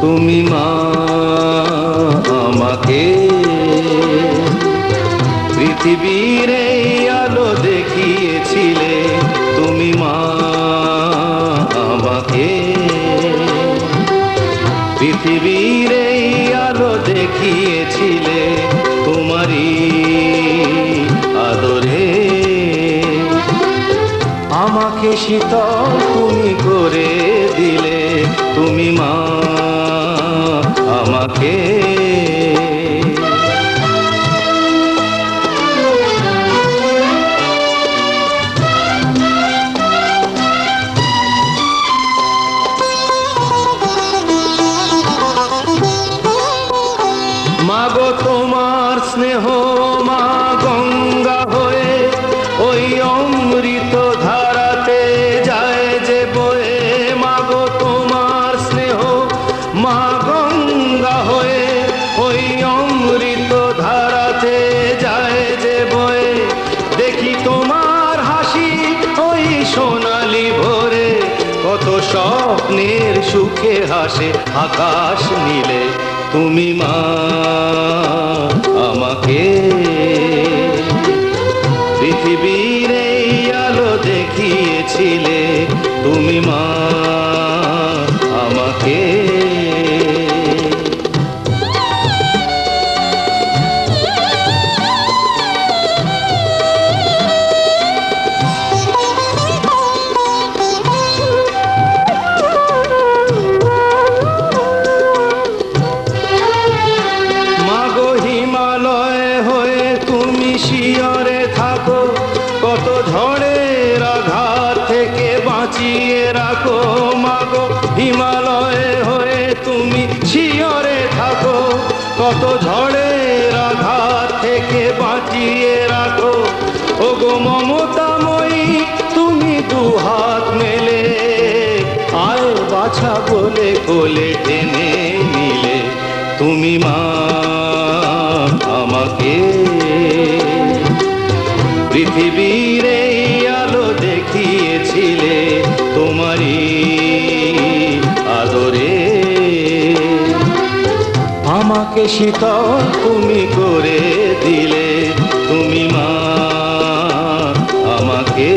তুমি মা আমাকে পৃথিবীর এই আলো দেখিয়েছিলে, তুমি মা আমাকে আমাকে শীতল তুমি করে দিলে, তুমি মা আমাকে। মাগো তোমার স্নেহ মা গঙ্গা হয়ে ওই অমৃত ধারাতে যায় যে বয়ে। মাগো তোমার স্নেহ মা গঙ্গা হয়ে ওই অমৃত ধারাতে যায় যে বয়ে। দেখি তোমার হাসি ওই সোনালি ভোরে, কত স্বপ্নের সুখে হাসে আকাশ নীলে, তুমি মা আমাকে। পৃথিবীর এই আলো দেখিয়েছিলে, তুমি মা আমাকে। শিয়রে থাকো, কত ঝড়ের আঘাত থেকে বাঁচিয়ে রাখো। মাগো হিমালয়ে হয়ে তুমি শিয়রে থাকো, কত ঝড়ের আঘাত থেকে বাঁচিয়ে রাখো। ওগো মমতাময়ী তুমি দুহাত মেলে, আয় বাছা বলে কোলে টেনে নিলে, তুমি মা আমাকে। পৃথিবীর এই আলো দেখিয়েছিলে, তোমারই আদরে আমাকে শীতল তুমি করে দিলে, তুমি মা আমাকে।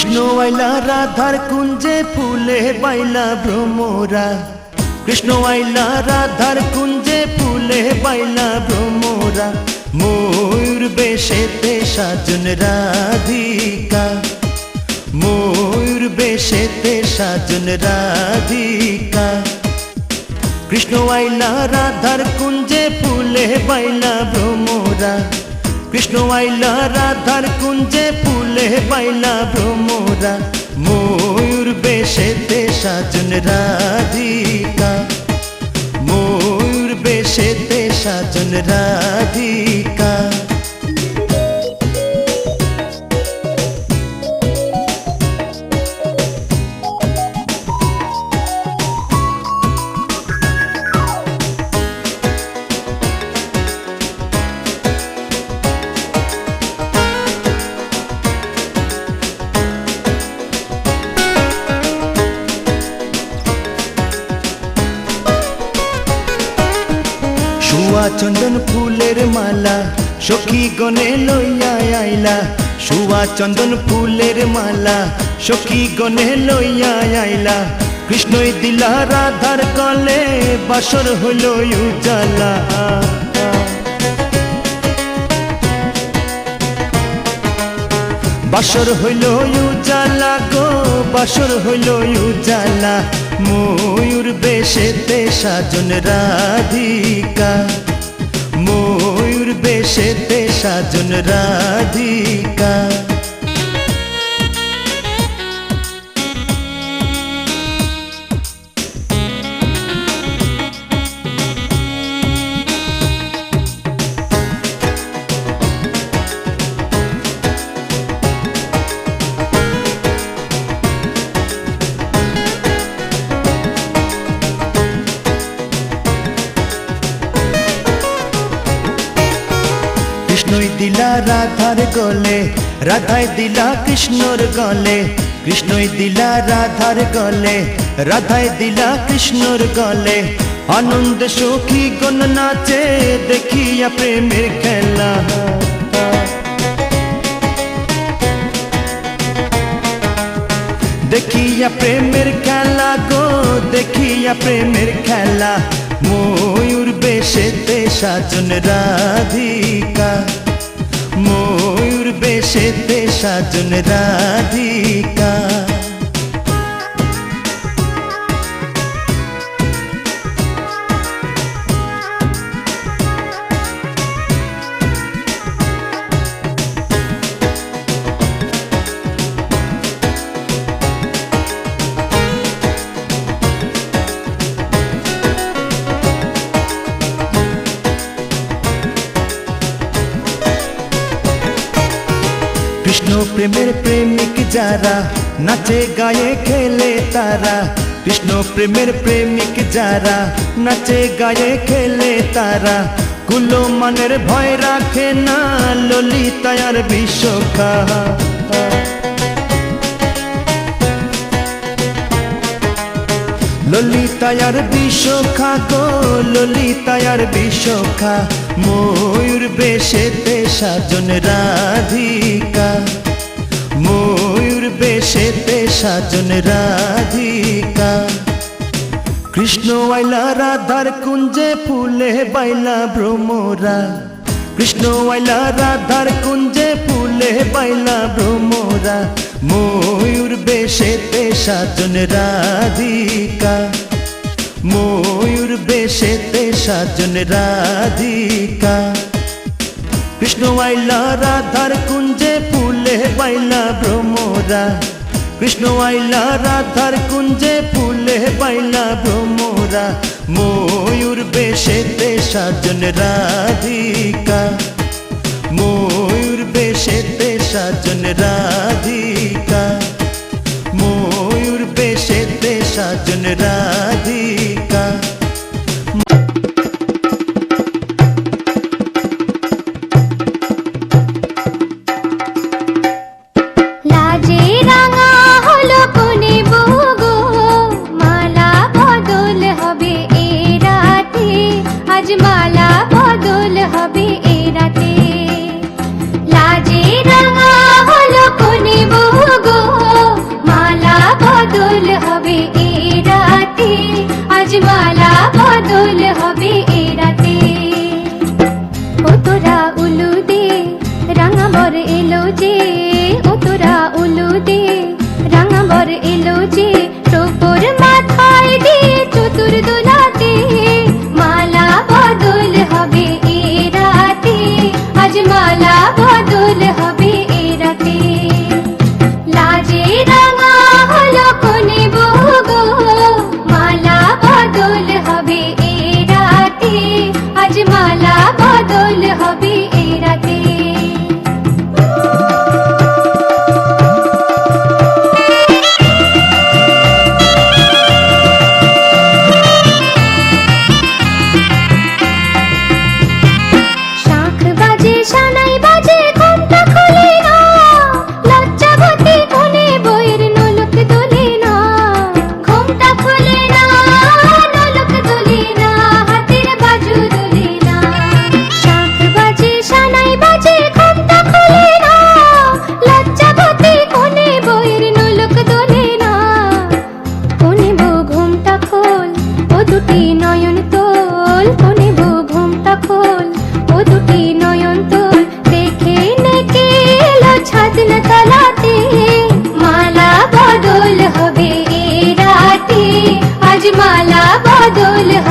কৃষ্ণ আইলা রাধার কুঞ্জে ফুলে বাইলা ভ্রমরা, কৃষ্ণ আইলা রাধার কুঞ্জে ফুলে বাইলা ভ্রমরা, ময়ূর বেশেতে সাজন রাধিকা, ময়ূর বেশেতে সাজন রাধিকা। কৃষ্ণ আইলা রাধার কুঞ্জে ফুলে বাইলা ভ্রমরা, কৃষ্ণ আইলা রাধার কুঞ্জে ফুলে বাইলা ভ্রমরা, ময়ূর বেশেতে সাজন রাধিকা, ময়ূর বেশেতে সাজন রাধিকা। শুয়া চন্দন ফুলের মালা সখী গনে লইয়া আইলা, শুয়া চন্দন ফুলের মালা সখী গনে লইয়া আইলা। কৃষ্ণই দিলা রাধার গলে বাসর হইল উজালা, বাসর হইল উজালা গো, বাসর হইল উজালা, ময়ূর বেশেতে সাজন রাধিকা, ময়ূর বেশেতে সাজন রাধিকা। কৃষ্ণই দিলা রাধার গলে, রাধাই দিলা কৃষ্ণর গলে, কৃষ্ণই দিলা রাধার গলে, রাধাই দিলা কৃষ্ণর গলে। আনন্দ সখী গণ নাচে দেখিয়া প্রেমের খেলা, দেখিয়া প্রেমের খেলা গো, দেখিয়া প্রেমের খেলা, ময়ূর বেশেতে সাজন রাধিকা, ময়ূর বেশেতে সাজন রাধিকা। কৃষ্ণ প্রেমের প্রেমিক যারা নাচে গায়ে খেলে তারা, কৃষ্ণ প্রেমের প্রেমিক যারা নাচে গায়ে খেলে তারা, কুলো মানের ভয় রাখে না ললিতায়ার বিশ্বখা। ললিতায়ার বিশ্বখা গো, ললিতায়ার বিশ্বখা, ময়ূর বেশেতে সাজন রাধিকা, ময়ূর বেশেতে সাজন রাধিকা। কৃষ্ণ আইলা রাধার কুঞ্জে ফুলে বাইলা ভ্রমরা, কৃষ্ণ আইলা রাধার কুঞ্জে ফুলে বাইলা ভ্রমরা, ময়ূর বেশেতে সাজন রাধিকা, ময়ূর বেশেতে সাজন রাধিকা। কৃষ্ণ আইলা রাধার কুঞ্জে ফুলে বাইলা ভ্রমরা, কৃষ্ণ আইলা রাধার কুঞ্জে ফুলে বাইলা ভ্রমরা, ময়ূর বেশেতে সাজন রাধিকা, ময়ূর বেশেতে সাজন রাধিকা, ময়ূর বেশেতে সাজন রাধিকা। মালা বদল হবে এ রাতে, লাজে রাঙা হলো কোনে বউ গো। আজ মালা বদল হবে